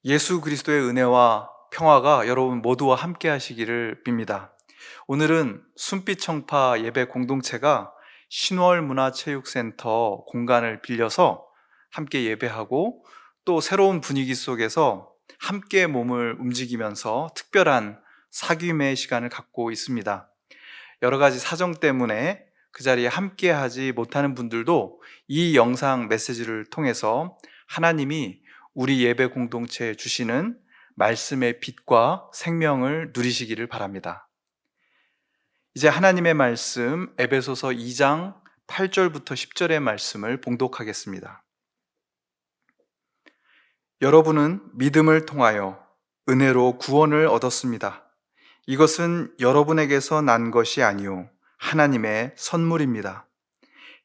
예수 그리스도의 은혜와 평화가 여러분 모두와 함께 하시기를 빕니다. 오늘은 순빛청파 예배 공동체가 신월문화체육센터 공간을 빌려서 함께 예배하고 또 새로운 분위기 속에서 함께 몸을 움직이면서 특별한 사귐의 시간을 갖고 있습니다. 여러 가지 사정 때문에 그 자리에 함께 하지 못하는 분들도 이 영상 메시지를 통해서 하나님이 우리 예배 공동체에 주시는 말씀의 빛과 생명을 누리시기를 바랍니다. 이제 하나님의 말씀 에베소서 2장 8절부터 10절의 말씀을 봉독하겠습니다. 여러분은 믿음을 통하여 은혜로 구원을 얻었습니다. 이것은 여러분에게서 난 것이 아니요 하나님의 선물입니다.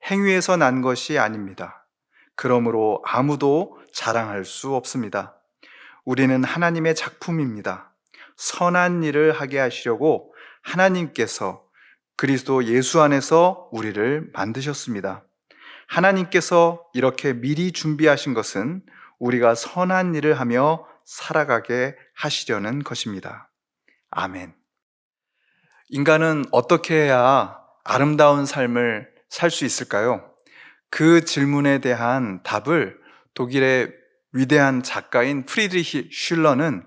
행위에서 난 것이 아닙니다. 그러므로 아무도 자랑할 수 없습니다. 우리는 하나님의 작품입니다. 선한 일을 하게 하시려고 하나님께서 그리스도 예수 안에서 우리를 만드셨습니다. 하나님께서 이렇게 미리 준비하신 것은 우리가 선한 일을 하며 살아가게 하시려는 것입니다. 아멘. 인간은 어떻게 해야 아름다운 삶을 살 수 있을까요? 그 질문에 대한 답을 독일의 위대한 작가인 프리드리히 슐러는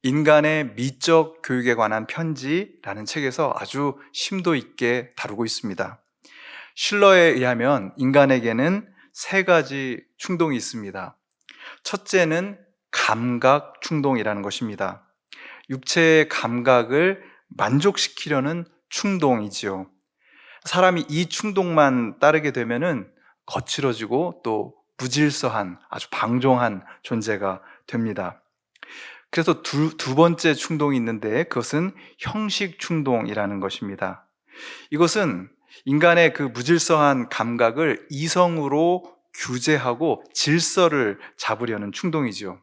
인간의 미적 교육에 관한 편지라는 책에서 아주 심도 있게 다루고 있습니다. 슐러에 의하면 인간에게는 세 가지 충동이 있습니다. 첫째는 감각 충동이라는 것입니다. 육체의 감각을 만족시키려는 충동이지요. 사람이 이 충동만 따르게 되면은 거칠어지고 또 무질서한 아주 방종한 존재가 됩니다. 그래서 두 번째 충동이 있는데 그것은 형식 충동이라는 것입니다. 이것은 인간의 그 무질서한 감각을 이성으로 규제하고 질서를 잡으려는 충동이지요.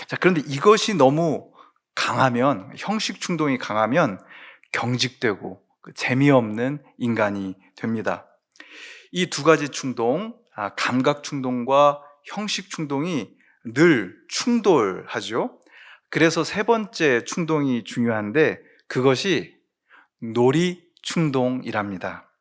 자, 그런데 이것이 너무 강하면, 형식 충동이 강하면 경직되고 재미없는 인간이 됩니다. 이 두 가지 충동, 감각 충동과 형식 충동이 늘 충돌하죠. 그래서 세 번째 충동이 중요한데 그것이 놀이 충동이랍니다.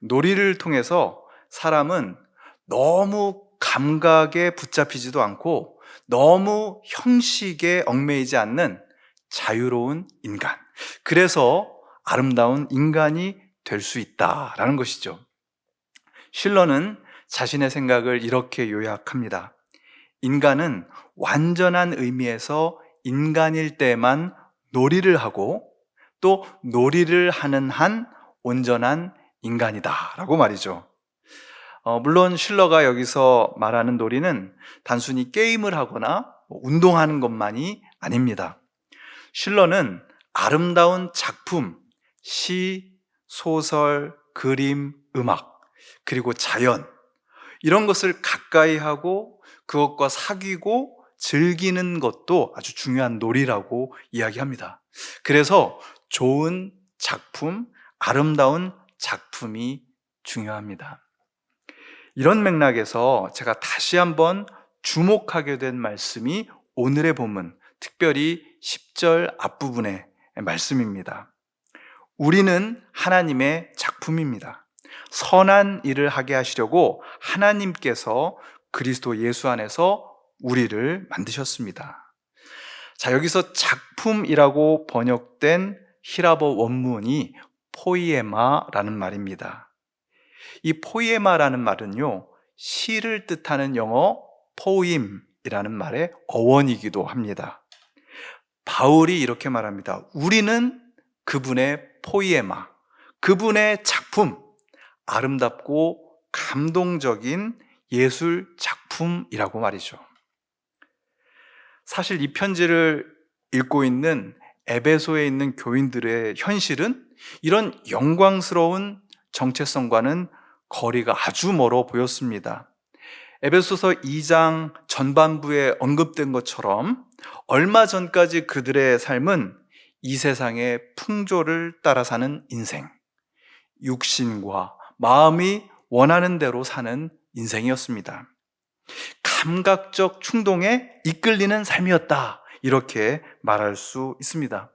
놀이를 통해서 사람은 너무 감각에 붙잡히지도 않고 너무 형식에 얽매이지 않는 자유로운 인간. 그래서 아름다운 인간이 될 수 있다라는 것이죠. 실러는 자신의 생각을 이렇게 요약합니다. 인간은 완전한 의미에서 인간일 때만 놀이를 하고 또 놀이를 하는 한 온전한 인간이다라고 말이죠. 물론 실러가 여기서 말하는 놀이는 단순히 게임을 하거나 운동하는 것만이 아닙니다. 실러는 아름다운 작품, 시, 소설, 그림, 음악, 그리고 자연, 이런 것을 가까이 하고 그것과 사귀고 즐기는 것도 아주 중요한 놀이라고 이야기합니다. 그래서 좋은 작품, 아름다운 작품이 중요합니다. 이런 맥락에서 제가 다시 한번 주목하게 된 말씀이 오늘의 본문, 특별히 10절 앞부분의 말씀입니다. 우리는 하나님의 작품입니다. 선한 일을 하게 하시려고 하나님께서 그리스도 예수 안에서 우리를 만드셨습니다. 자, 여기서 작품이라고 번역된 히라버 원문이 포이에마라는 말입니다. 이 포이에마라는 말은요, 시를 뜻하는 영어 포임이라는 말의 어원이기도 합니다. 바울이 이렇게 말합니다. 우리는 그분의 포이에마, 그분의 작품, 아름답고 감동적인 예술 작품이라고 말이죠. 사실 이 편지를 읽고 있는 에베소에 있는 교인들의 현실은 이런 영광스러운 정체성과는 거리가 아주 멀어 보였습니다. 에베소서 2장 전반부에 언급된 것처럼 얼마 전까지 그들의 삶은 이 세상의 풍조를 따라 사는 인생, 육신과 마음이 원하는 대로 사는 인생이었습니다. 감각적 충동에 이끌리는 삶이었다. 이렇게 말할 수 있습니다.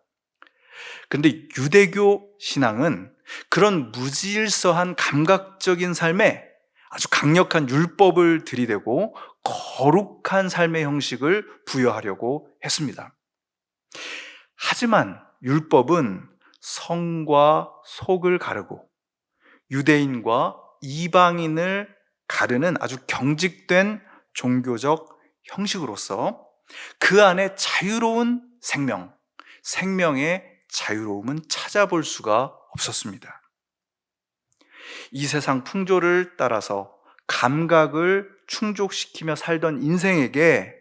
그런데 유대교 신앙은 그런 무질서한 감각적인 삶에 아주 강력한 율법을 들이대고 거룩한 삶의 형식을 부여하려고 했습니다. 하지만 율법은 성과 속을 가르고 유대인과 이방인을 가르는 아주 경직된 종교적 형식으로서 그 안에 자유로운 생명의 자유로움은 찾아볼 수가 없었습니다. 이 세상 풍조를 따라서 감각을 충족시키며 살던 인생에게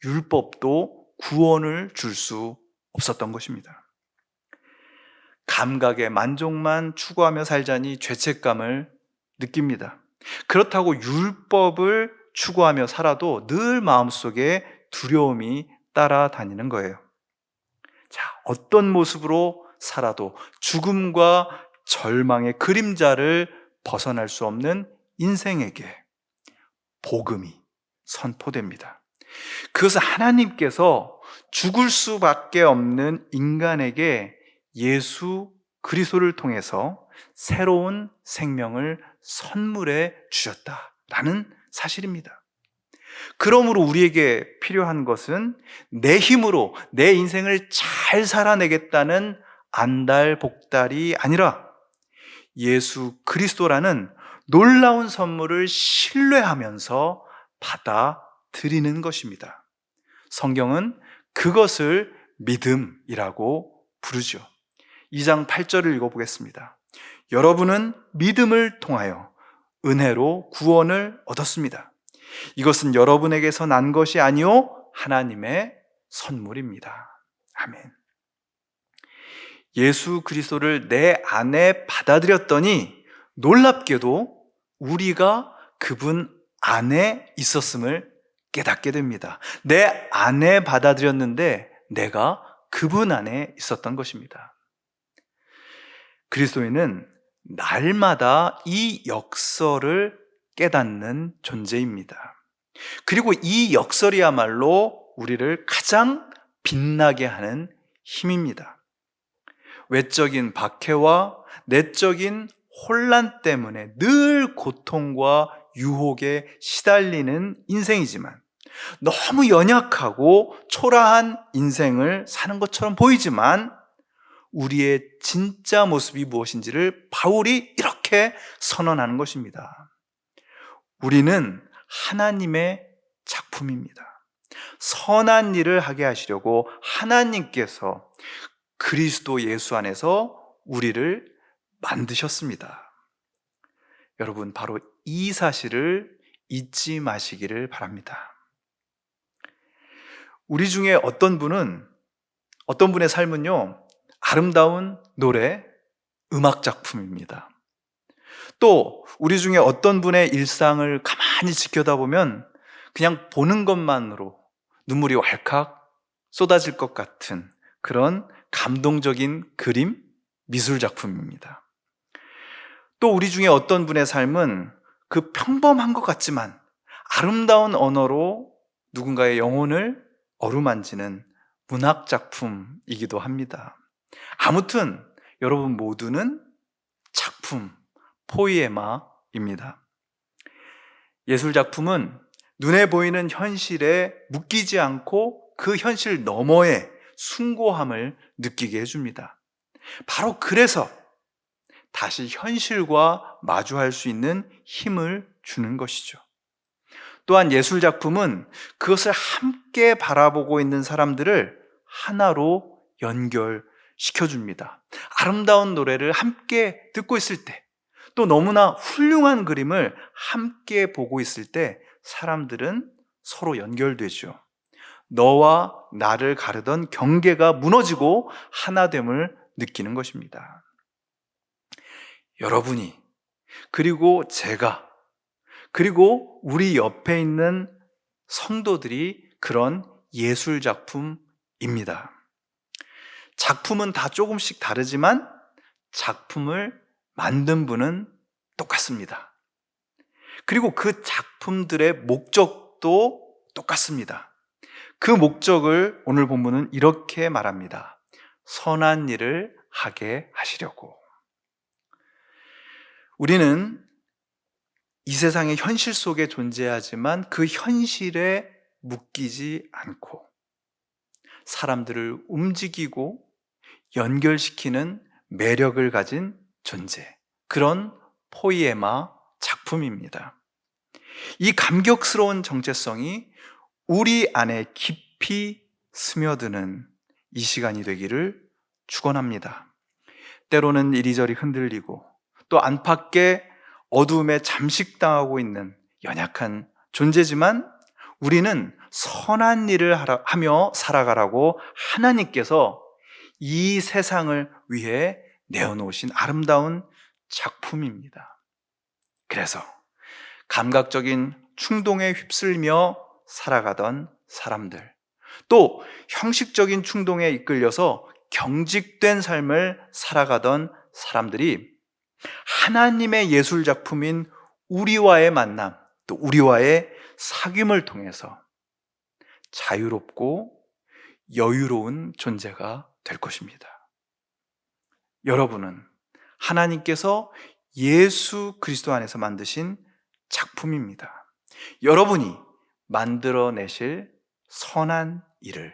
율법도 구원을 줄 수 없었던 것입니다. 감각의 만족만 추구하며 살자니 죄책감을 느낍니다. 그렇다고 율법을 추구하며 살아도 늘 마음속에 두려움이 따라다니는 거예요. 자, 어떤 모습으로 살아도 죽음과 절망의 그림자를 벗어날 수 없는 인생에게 복음이 선포됩니다. 그것은 하나님께서 죽을 수밖에 없는 인간에게 예수 그리스도를 통해서 새로운 생명을 선물해 주셨다라는 사실입니다. 그러므로 우리에게 필요한 것은 내 힘으로 내 인생을 잘 살아내겠다는 안달복달이 아니라 예수 그리스도라는 놀라운 선물을 신뢰하면서 받아들이는 것입니다. 성경은 그것을 믿음이라고 부르죠. 2장 8절을 읽어보겠습니다. 여러분은 믿음을 통하여 은혜로 구원을 얻었습니다. 이것은 여러분에게서 난 것이 아니요 하나님의 선물입니다. 아멘. 예수 그리스도를 내 안에 받아들였더니 놀랍게도 우리가 그분 안에 있었음을 깨닫게 됩니다. 내 안에 받아들였는데 내가 그분 안에 있었던 것입니다. 그리스도인은 날마다 이 역설을 깨닫는 존재입니다. 그리고 이 역설이야말로 우리를 가장 빛나게 하는 힘입니다. 외적인 박해와 내적인 혼란 때문에 늘 고통과 유혹에 시달리는 인생이지만 너무 연약하고 초라한 인생을 사는 것처럼 보이지만 우리의 진짜 모습이 무엇인지를 바울이 이렇게 선언하는 것입니다. 우리는 하나님의 작품입니다. 선한 일을 하게 하시려고 하나님께서 그리스도 예수 안에서 우리를 만드셨습니다. 여러분, 바로 이 사실을 잊지 마시기를 바랍니다. 우리 중에 어떤 분의 삶은요, 아름다운 노래, 음악 작품입니다. 또 우리 중에 어떤 분의 일상을 가만히 지켜다보면 그냥 보는 것만으로 눈물이 왈칵 쏟아질 것 같은 그런 감동적인 그림, 미술 작품입니다. 또 우리 중에 어떤 분의 삶은 그 평범한 것 같지만 아름다운 언어로 누군가의 영혼을 어루만지는 문학 작품이기도 합니다. 아무튼 여러분 모두는 작품, 포이에마입니다. 예술 작품은 눈에 보이는 현실에 묶이지 않고 그 현실 너머의 숭고함을 느끼게 해줍니다. 바로 그래서 다시 현실과 마주할 수 있는 힘을 주는 것이죠. 또한 예술 작품은 그것을 함께 바라보고 있는 사람들을 하나로 연결시켜줍니다. 아름다운 노래를 함께 듣고 있을 때, 또 너무나 훌륭한 그림을 함께 보고 있을 때 사람들은 서로 연결되죠. 너와 나를 가르던 경계가 무너지고 하나됨을 느끼는 것입니다. 여러분이, 그리고 제가, 그리고 우리 옆에 있는 성도들이 그런 예술 작품입니다. 작품은 다 조금씩 다르지만 작품을 만든 분은 똑같습니다. 그리고 그 작품들의 목적도 똑같습니다. 그 목적을 오늘 본문은 이렇게 말합니다. 선한 일을 하게 하시려고. 우리는 이 세상의 현실 속에 존재하지만 그 현실에 묶이지 않고 사람들을 움직이고 연결시키는 매력을 가진 존재, 그런 포이에마 작품입니다. 이 감격스러운 정체성이 우리 안에 깊이 스며드는 이 시간이 되기를 축원합니다. 때로는 이리저리 흔들리고 또 안팎의 어두움에 잠식당하고 있는 연약한 존재지만 우리는 선한 일을 하며 살아가라고 하나님께서 이 세상을 위해 내어놓으신 아름다운 작품입니다. 그래서 감각적인 충동에 휩쓸며 살아가던 사람들, 또 형식적인 충동에 이끌려서 경직된 삶을 살아가던 사람들이 하나님의 예술 작품인 우리와의 만남, 또 우리와의 사귐을 통해서 자유롭고 여유로운 존재가 될 것입니다. 여러분은 하나님께서 예수 그리스도 안에서 만드신 작품입니다. 여러분이 만들어내실 선한 일을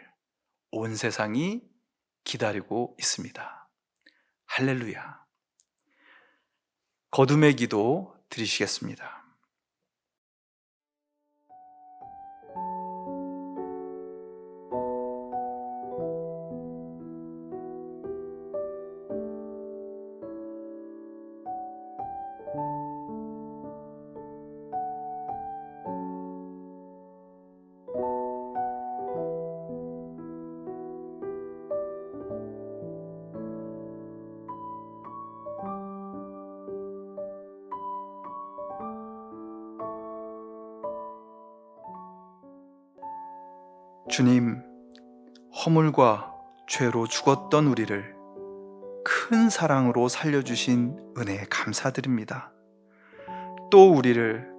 온 세상이 기다리고 있습니다. 할렐루야. 거듭의 기도 드리시겠습니다. 주님, 허물과 죄로 죽었던 우리를 큰 사랑으로 살려주신 은혜에 감사드립니다. 또 우리를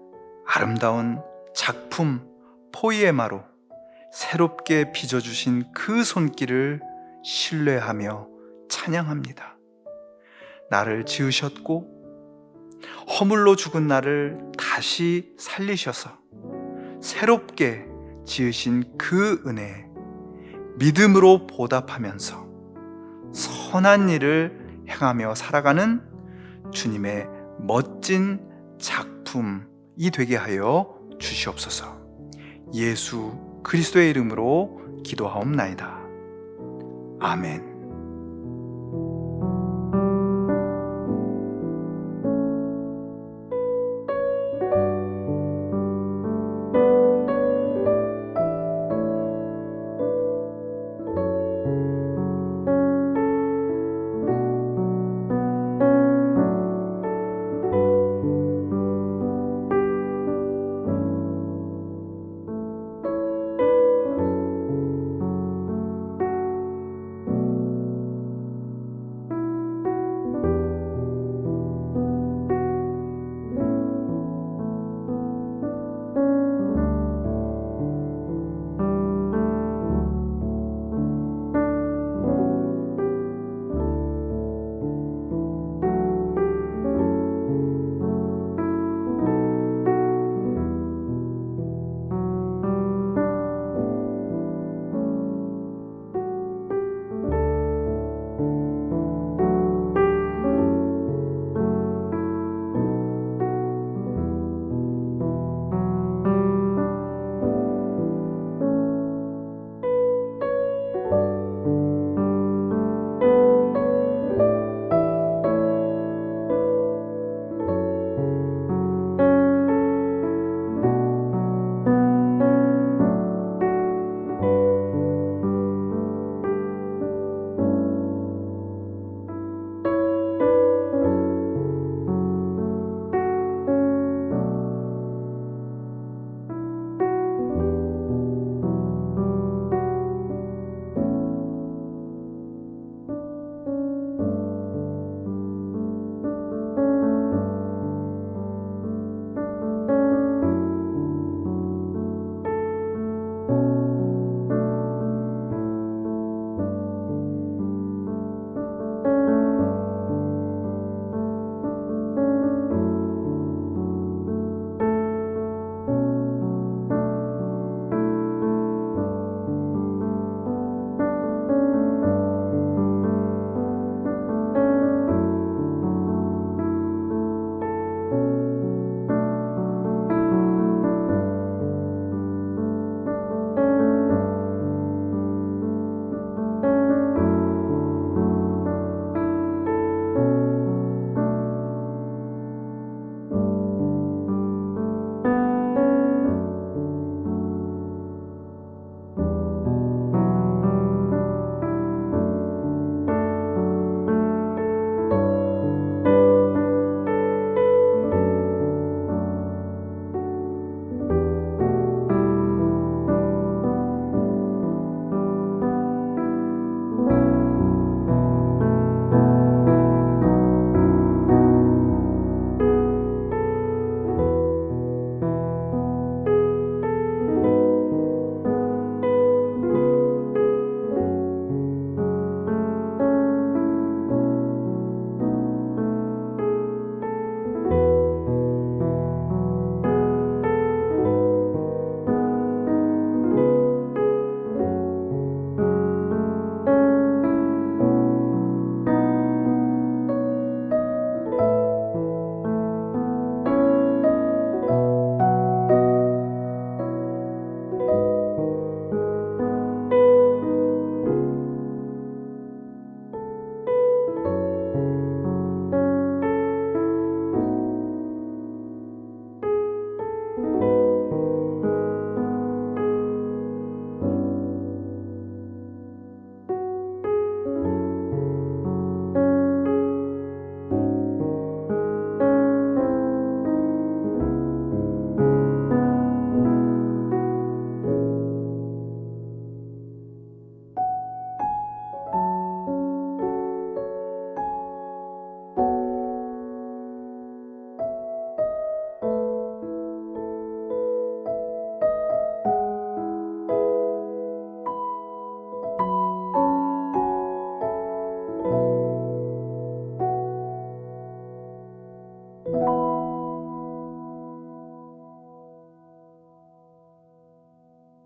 아름다운 작품 포이에마로 새롭게 빚어주신 그 손길을 신뢰하며 찬양합니다. 나를 지으셨고 허물로 죽은 나를 다시 살리셔서 새롭게 지으신 그 은혜에 믿음으로 보답하면서 선한 일을 행하며 살아가는 주님의 멋진 작품이 되게 하여 주시옵소서. 예수 그리스도의 이름으로 기도하옵나이다. 아멘.